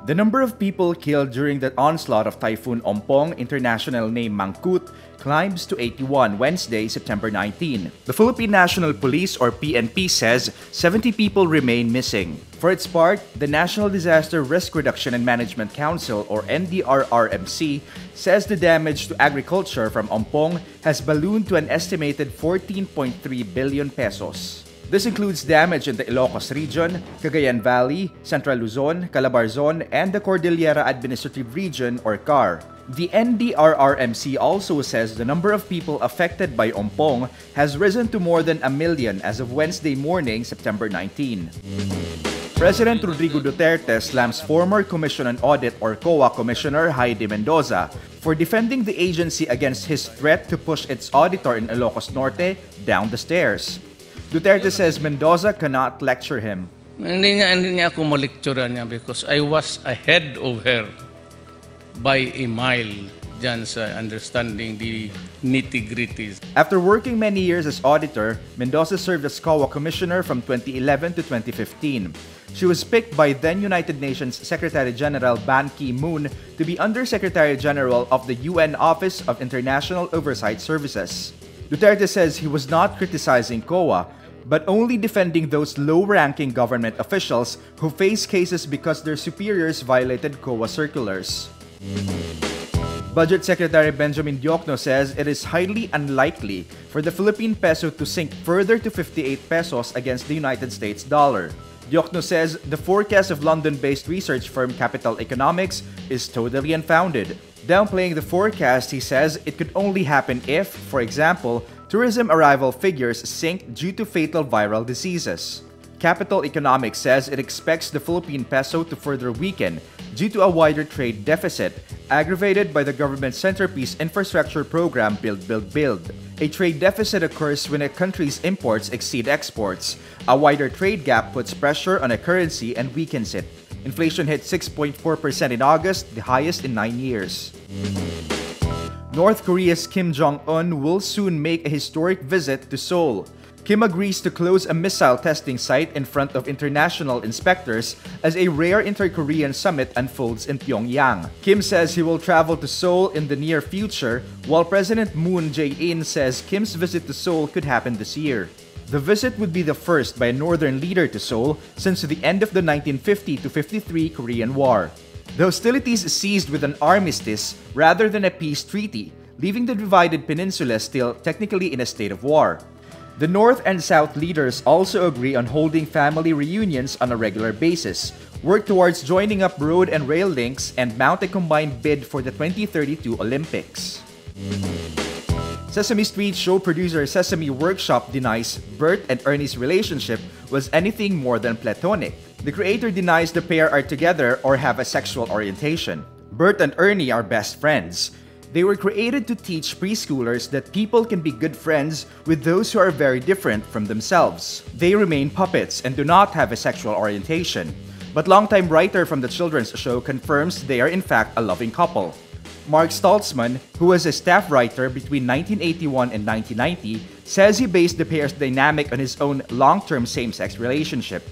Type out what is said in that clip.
The number of people killed during the onslaught of Typhoon Ompong, international name MANGKHUT, climbs to 81 Wednesday, September 19. The Philippine National Police or PNP says 70 people remain missing. For its part, the National Disaster Risk Reduction and Management Council or NDRRMC says the damage to agriculture from Ompong has ballooned to an estimated 14.3 billion pesos. This includes damage in the Ilocos region, Cagayan Valley, Central Luzon, Calabarzon, and the Cordillera Administrative Region or CAR. The NDRRMC also says the number of people affected by Ompong has risen to more than 1 million as of Wednesday morning, September 19. President Rodrigo Duterte slams former Commission on Audit or COA Commissioner HEIDI Mendoza for defending the agency against his threat to push its auditor in Ilocos Norte down the stairs. Duterte says Mendoza cannot lecture him. Hindi niya ako malecturean niya because I was ahead of her by a mile dyan sa understanding the nitty-gritties. After working many years as auditor, Mendoza served as COA Commissioner from 2011 to 2015. She was picked by then United Nations Secretary-General Ban Ki-moon to be Undersecretary-General of the UN Office of International Oversight Services. Duterte says he was not criticizing COA, but only defending those low-ranking government officials who face cases because their superiors violated COA circulars. Budget Secretary Benjamin Diokno says it is highly unlikely for the Philippine peso to sink further to 58 pesos against the United States dollar. Diokno says the forecast of London-based research firm Capital Economics is totally unfounded. Downplaying the forecast, he says it could only happen if, for example, tourism arrival figures sink due to fatal viral diseases. Capital Economics says it expects the Philippine peso to further weaken due to a wider trade deficit, aggravated by the government's centerpiece infrastructure program Build, Build, Build. A trade deficit occurs when a country's imports exceed exports. A wider trade gap puts pressure on a currency and weakens it. Inflation hit 6.4% in August, the highest in 9 years. North Korea's Kim Jong-un will soon make a historic visit to Seoul. Kim agrees to close a missile testing site in front of international inspectors as a rare inter-Korean summit unfolds in Pyongyang. Kim says he will travel to Seoul in the near future, while President Moon Jae-in says Kim's visit to Seoul could happen this year. The visit would be the first by a northern leader to Seoul since the end of the 1950-53 Korean War. The hostilities ceased with an armistice rather than a peace treaty, leaving the divided peninsula still technically in a state of war. The North and South leaders also agree on holding family reunions on a regular basis, work towards joining up road and rail links, and mount a combined bid for the 2032 Olympics. Sesame Street show producer Sesame Workshop denies Bert and Ernie's relationship was anything more than platonic. The creator denies the pair are together or have a sexual orientation. Bert and Ernie are best friends. They were created to teach preschoolers that people can be good friends with those who are very different from themselves. They remain puppets and do not have a sexual orientation. But longtime writer from the children's show confirms they are in fact a loving couple. Mark Stoltzman, who was a staff writer between 1981 and 1990, says he based the pair's dynamic on his own long-term same-sex relationship.